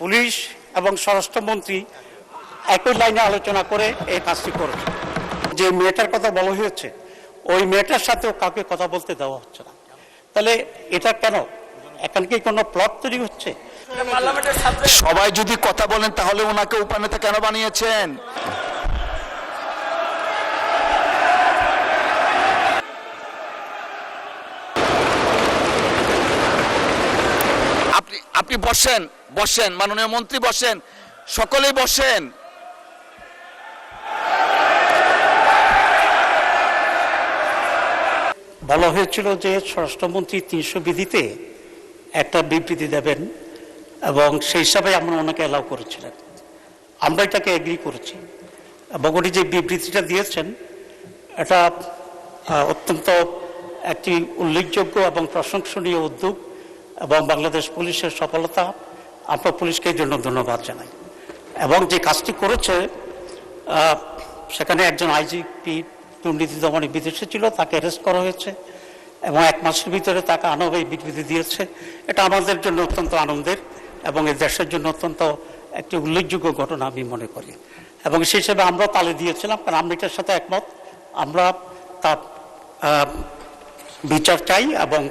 Police এবং স্বরাষ্ট্রমন্ত্রী একই লাইনে আলোচনা করে এই কাজটি করেছে। যে মেয়েটার কথা বলা হয়েছে ওই মেয়েটার সাথেও কাউকে কথা বলতে দেওয়া হচ্ছে না। তাহলে এটা কেন? এখানে কি কোনো প্লট তৈরি হচ্ছে? সবাই যদি কথা বলেন তাহলে ওনাকে উপনেতা কেন বানিয়েছেন? আপনি বসেন, বসেন মাননীয় মন্ত্রী, বসেন, সকলেই বসেন। বলা হয়েছিল যে স্বরাষ্ট্রমন্ত্রী ৩০০ বিধিতে একটা বিবৃতি দেবেন এবং সেই হিসাবে আমরা ওনাকে অ্যালাউ করেছিলেন। আমরা এটাকে এগ্রি করেছি এবং উনি যে বিবৃতিটা দিয়েছেন এটা অত্যন্ত একটি উল্লেখযোগ্য এবং প্রশংসনীয় উদ্যোগ এবং বাংলাদেশ পুলিশের সফলতা। আমরা পুলিশকে এই জন্য ধন্যবাদ জানাই। এবং যে কাজটি করেছে সেখানে একজন আইজিপি দুর্নীতি দমনে বিদেশে ছিল, তাকে অ্যারেস্ট করা হয়েছে এবং 1 মাসের ভিতরে তাকে আনবে বিবৃতি দিয়েছে। এটা আমাদের জন্য অত্যন্ত আনন্দের এবং এই দেশের জন্য অত্যন্ত একটি উল্লেখযোগ্য ঘটনা আমি মনে করি এবং সেই হিসেবে আমরাও তালে দিয়েছিলাম, কারণ আমরা এটার সাথে একমত। আমরা তার বিচার চাই এবং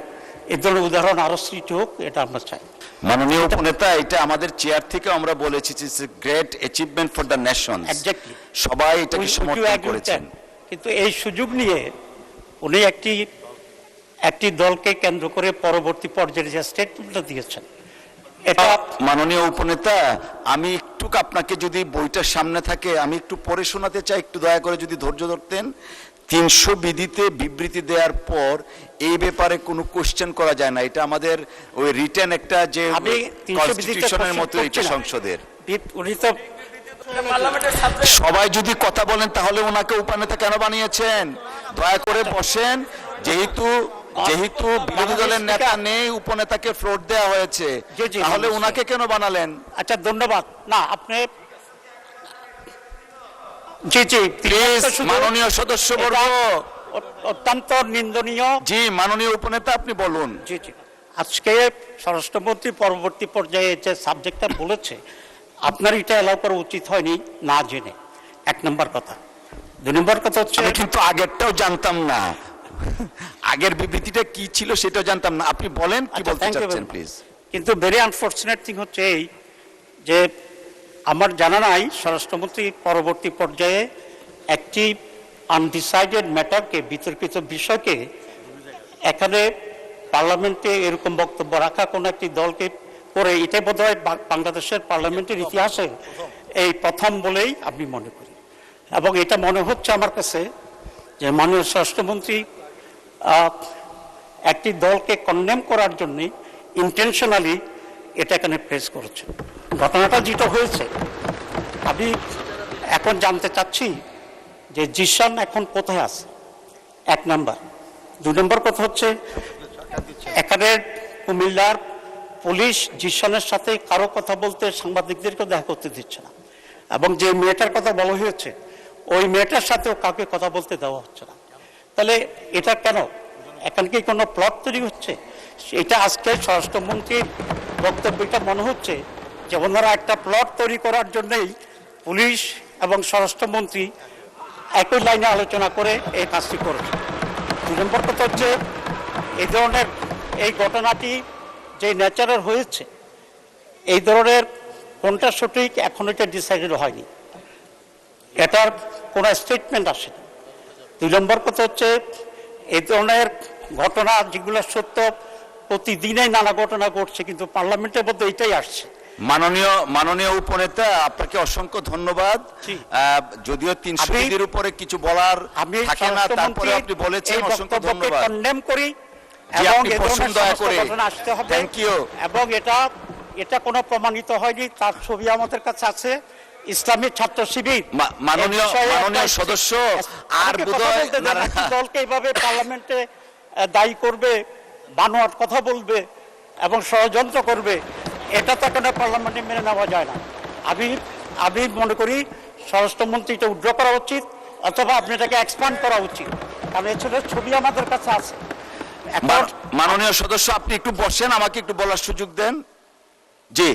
এই ধরনের উদাহরণ আরো সৃষ্টি হোক, এটা আমরা চাই। মাননীয় উপনেতা, এটা আমাদের চেয়ার থেকে আমরা বলেছি যে it's a great achievement for the nation. Exactly, সবাই এটাকে সমর্থন করেছেন। কিন্তু এই সুযোগ নিয়ে উনি একটি দলকে কেন্দ্র করে পরবর্তী পর্যায়ে যে স্টেটমেন্টটা দিয়েছেন, এটা মাননীয় উপনেতা, আমি একটু আপনাকে যদি বইটার সামনে থাকে আমি একটু পড়ে শোনাতে চাই, একটু দয়া করে যদি ধৈর্য ধরতেন। ৩০০ বিধিতে বিবৃতি দেওয়ার পর এই ব্যাপারে কোনো কোশ্চেন করা যায় না। এটা আমাদের ওই রিটেন একটা যে কনস্টিটিউশনের মতো এটা সংসদের। উনি তো সবাই যদি কথা বলেন তাহলে ওনাকে উপনেতা কেন বানিয়েছেন? দয়া করে বসেন। যেহেতু বিরোধী দলের নেতা নেই, উপনেতাকে ফ্লোর দেওয়া হয়েছে, তাহলে ওনাকে কেন বানালেন? আচ্ছা, ধন্যবাদ। না, আপনি জি জি প্লিজ মাননীয় সদস্যবর্গ, অত্যন্ত নিন্দনীয়। জি মাননীয় উপনেতা, আপনি বলুন। জি জি আজকে স্বরাষ্ট্রমন্ত্রী পরবর্তী পর্যায়ে যে সাবজেক্টটা বলেছে, আপনার এটা এলাও করা উচিত হয়নি না জেনে, 1 নম্বর কথা। 2 নম্বর কথা হচ্ছে, আমি কিন্তু আগেরটাও জানতাম না, আগের বিবৃতিটা কি ছিল সেটাও জানতাম না। আপনি বলেন কি বলতে চাচ্ছেন প্লিজ। কিন্তু ভেরি আনফরচুনেট থিং হচ্ছে এই যে আমার জানা নাই স্বরাষ্ট্রমন্ত্রী পরবর্তী পর্যায়ে একটি আনডিসাইডেড ম্যাটারকে, বিতর্কিত বিষয়কে এখানে পার্লামেন্টে এরকম বক্তব্য রাখা কোনো একটি দলকে করে, এটাই বোধহয় বাংলাদেশের পার্লামেন্টের ইতিহাসে এই প্রথম বলেই আমি মনে করি। এবং এটা মনে হচ্ছে আমার কাছে যে মাননীয় স্বরাষ্ট্রমন্ত্রী একটি দলকে কন্ডেম করার জন্য ইন্টেনশনালি এটা এখানে প্রেস করেছে। ঘটনাটা যেটা হয়েছে, আমি এখন জানতে চাচ্ছি যে জিশান এখন কোথায় আছে, 1 নাম্বার। 2 নম্বর কথা হচ্ছে, এখানে কুমিল্লার পুলিশ জিশানের সাথে কারো কথা বলতে, সাংবাদিকদেরকে দেখা করতে দিচ্ছে না এবং যে মেয়েটার কথা বলা হয়েছে ওই মেয়েটার সাথেও কাউকে কথা বলতে দেওয়া হচ্ছে না। তাহলে এটা কেন? এখানে কি কোনো প্লট তৈরি হচ্ছে? এটা আজকে স্বরাষ্ট্রমন্ত্রীর বক্তব্যটা মনে হচ্ছে যে ওনারা একটা প্লট তৈরি করার জন্যই পুলিশ এবং স্বরাষ্ট্রমন্ত্রী একই লাইনে আলোচনা করে এই কাজটি করেছে। 2 নম্বর কথা হচ্ছে, এই ধরনের এই ঘটনাটি যে ন্যাচারাল হয়েছে, এই ধরনের কোনটা সঠিক এখন এটা ডিসাইডেড হয়নি, এটার কোনো স্টেটমেন্ট আসেনি। 2 নম্বর কথা হচ্ছে, এই ধরনের ঘটনা যেগুলো সত্য, প্রতিদিনই নানা ঘটনা ঘটছে, কিন্তু পার্লামেন্টের মধ্যে এটাই আসছে। মাননীয় উপনেতা, আপনাকে অসংখ্য ধন্যবাদ। যদিও 300 বিধির উপরে কিছু বলার থাকে না, তারপরে আপনি বলেছেন, অসংখ্য ধন্যবাদ। কন্ডেম করি এবং এই ধরনের ঘটনা আসতে হবে। Thank you. এবং এটা কোনো প্রমাণিত হয়নি, তার ছবি আমাদের কাছে আছে। ইসলামী ছাত্র শিবির মাননীয় সদস্য আর দলকে এইভাবে পার্লামেন্টে দায়ী করবে, বানোয়াট কথা বলবে এবং ষড়যন্ত্র করবে, এটা তো কোনো পার্লামেন্টে মেনে নেওয়া যায় না। আমি মনে করি স্বরাষ্ট্রমন্ত্রী এটা উইথড্র করা উচিত, অথবা আপনি এটাকে এক্সপ্যান্ড করা উচিত, কারণ এছাড়া ছবি আমাদের কাছে আছে। মাননীয় সদস্য, আপনি একটু বসেন, আমাকে একটু বলার সুযোগ দেন। জি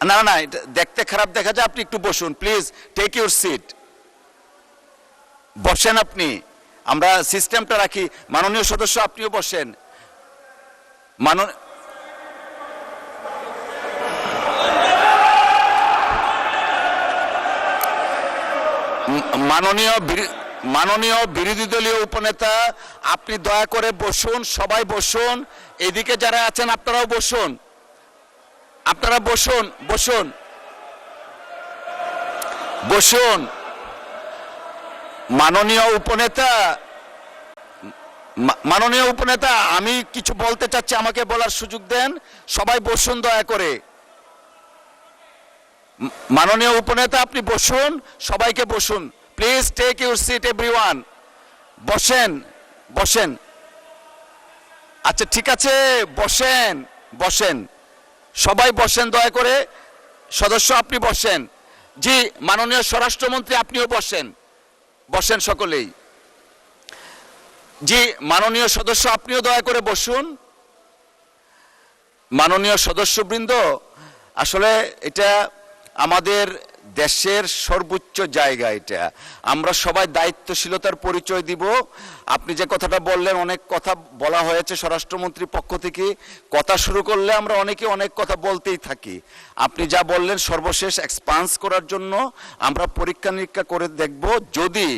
না না, এটা দেখতে খারাপ দেখা যায়, আপনি একটু বসুন প্লিজ, টেক ইউর সিট, বসেন আপনি, আমরা সিস্টেমটা রাখি। মাননীয় সদস্য আপনিও বসেন। মাননীয় বিরোধী দলীয় উপনেতা, আপনি দয়া করে বসুন, সবাই বসুন, এদিকে যারা আছেন আপনারাও বসুন, আপনারা বসুন বসুন বসুন। মাননীয় উপনেতা, আমি কিছু বলতে চাচ্ছি, আমাকে বলার সুযোগ দেন, সবাই বসুন দয়া করে। মাননীয় উপনেতা আপনি বসুন, সবাইকে বসুন, please take your seat everyone, বসেন বসেন। আচ্ছা ঠিক আছে, বসেন বসেন, সবাই বসেন দয়া করে। সদস্য আপনি বসেন। জি, মাননীয় স্বরাষ্ট্রমন্ত্রী আপনিও বসেন, বসেন সকলেই। জি, মাননীয় সদস্য আপনিও দয়া করে বসুন। মাননীয় সদস্যবৃন্দ, আসলে এটা আমাদের দেশের সর্বোচ্চ জায়গা, এটা আমরা সবাই দায়িত্বশীলতার পরিচয় দিব। আপনি যে কথাটা বললেন, অনেক কথা বলা হয়েছে স্বরাষ্ট্রমন্ত্রীর পক্ষ থেকে, কথা শুরু করলে আমরা অনেকে অনেক কথা বলতেই থাকি। আপনি যা বললেন সর্বশেষ এক্সপান্স করার জন্য আমরা পরীক্ষা নিরীক্ষা করে দেখব, যদি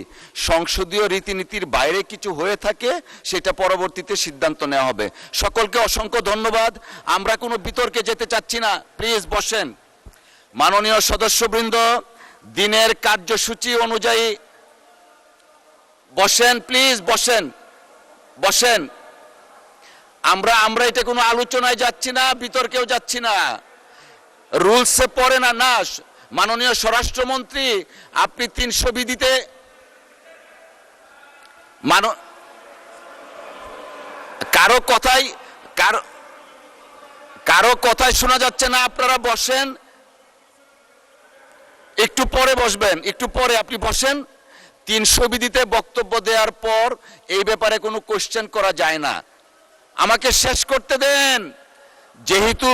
সংসদীয় রীতিনীতির বাইরে কিছু হয়ে থাকে সেটা পরবর্তীতে সিদ্ধান্ত নেওয়া হবে। সকলকে অসংখ্য ধন্যবাদ। আমরা কোনো বিতর্কে যেতে চাচ্ছি না, প্লিজ বসেন। মাননীয় সদস্যবৃন্দ, দিনের কার্যসূচি অনুযায়ী বসেন, প্লিজ বসেন বসেন। আমরা এটা কোনো আলোচনায় যাচ্ছি না, বিতর্কেও যাচ্ছি না, রুলসে পড়ে না। না, মাননীয় স্বরাষ্ট্রমন্ত্রী, আপনি 300 বিধিতে কারো কথাই শোনা যাচ্ছে না, আপনারা বসেন, একটু পরে বসবেন, একটু পরে আপনি বসেন। 300 বিধিতে বক্তব্য দেওয়ার পর এই ব্যাপারে কোনো কোশ্চেন করা যায় না। আমাকে শেষ করতে দেন। যেহেতু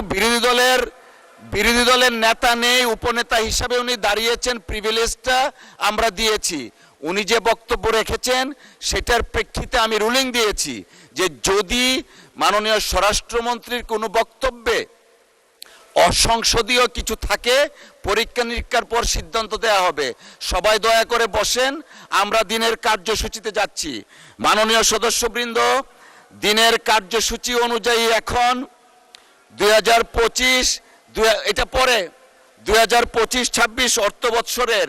বিরোধী দলের নেতা নেই, উপনেতা হিসাবে উনি দাঁড়িয়েছেন, প্রিভিলেজটা আমরা দিয়েছি। উনি যে বক্তব্য রেখেছেন সেটার প্রেক্ষিতে আমি রুলিং দিয়েছি যে যদি মাননীয় স্বরাষ্ট্রমন্ত্রীর কোনো বক্তব্যে অসংসদীয় কিছু থাকে, পরীক্ষা নিরীক্ষার পর সিদ্ধান্ত দেওয়া হবে। সবাই দয়া করে বসেন, আমরা দিনের কার্যসূচিতে যাচ্ছি। মাননীয় সদস্যবৃন্দ, দিনের কার্যসূচি অনুযায়ী এখন 2025-26 অর্থ বৎসরের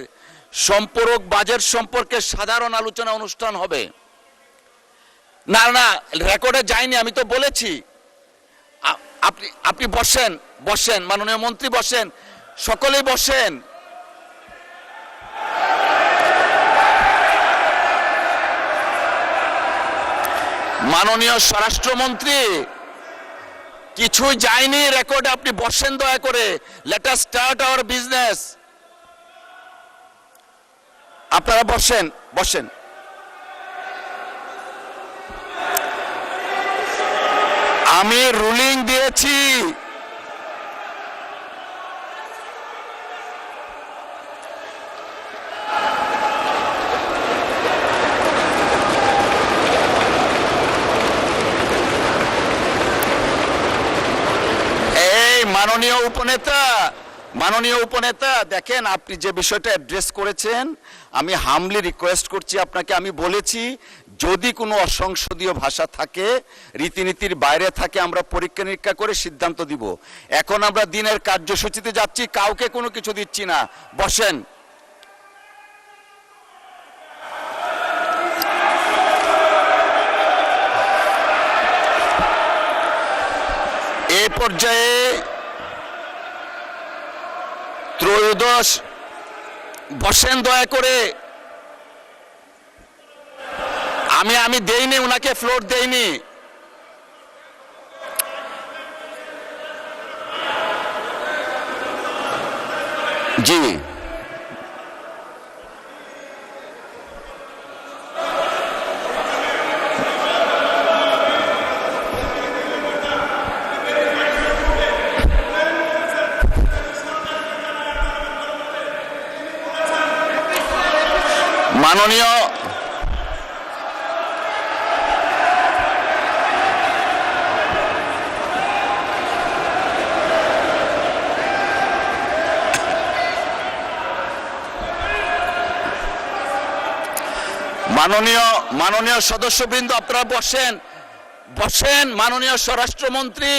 সম্পূরক বাজেট সম্পর্কে সাধারণ আলোচনা অনুষ্ঠান হবে। না না, রেকর্ডে যায়নি, আমি তো বলেছি। আপনি বসেন বসেন, মাননীয় মন্ত্রী বসেন, সকলেই বসেন। মাননীয় স্বরাষ্ট্রমন্ত্রী, কিছুই যায়নি রেকর্ডে, আপনি বসেন দয়া করে। Let us start our business. আপনারা বসেন বসেন। আমি রুলিং দিয়েছি। মাননীয় উপনেতা, দেখেন আপনি যে বিষয়টা অ্যাড্রেস করেছেন, আমি হামলি রিকোয়েস্ট করছি আপনাকে। আমি বলেছি যদি কোনো অসংসদীয় ভাষা থাকে, রীতিনীতির বাইরে থাকে, আমরা পরীক্ষা নিরীক্ষা করে সিদ্ধান্ত দিব। এখন আমরা দিনের কার্যসূচিতে যাচ্ছি, কাউকে কোনো কিছু দিচ্ছি না। বসেন। এই পর্যায়ে ত্রয়োদশ, বসেন দয়া করে। আমি দেইনি, উনাকে ফ্লোর দেইনি। জি, মাননীয় মাননীয় মাননীয় সদস্যবৃন্দ, আপনারা বসেন বসেন। মাননীয় স্বরাষ্ট্রমন্ত্রী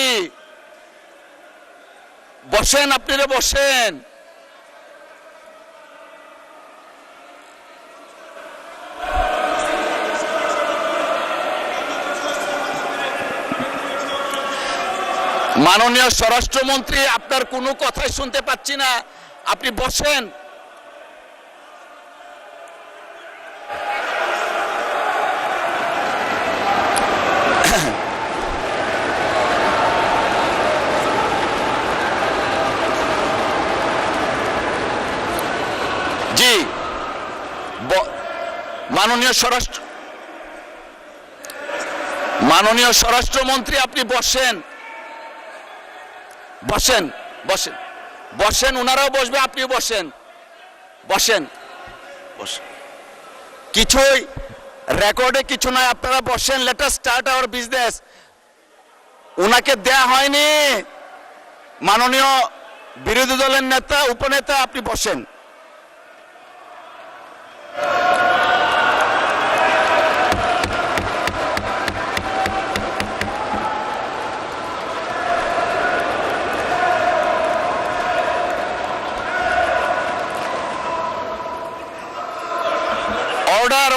বসেন, আপনারা বসেন। মাননীয় স্বরাষ্ট্রমন্ত্রী, আপনার কোনো কথাই শুনতে পাচ্ছি না, আপনি বসেন। জি, মাননীয় স্বরাষ্ট্রমন্ত্রী, আপনি বসেন বসেন বসেন বসেন। ওনারাও বসবে, আপনিও বসেন বসেন বসেন। কিছুই রেকর্ডে কিছু নয়, আপনারা বসেন। Let us start our business. ওনাকে দেয়া হয়নি। মাননীয় বিরোধী দলের নেতা, উপনেতা, আপনি বসেন। অর্ডার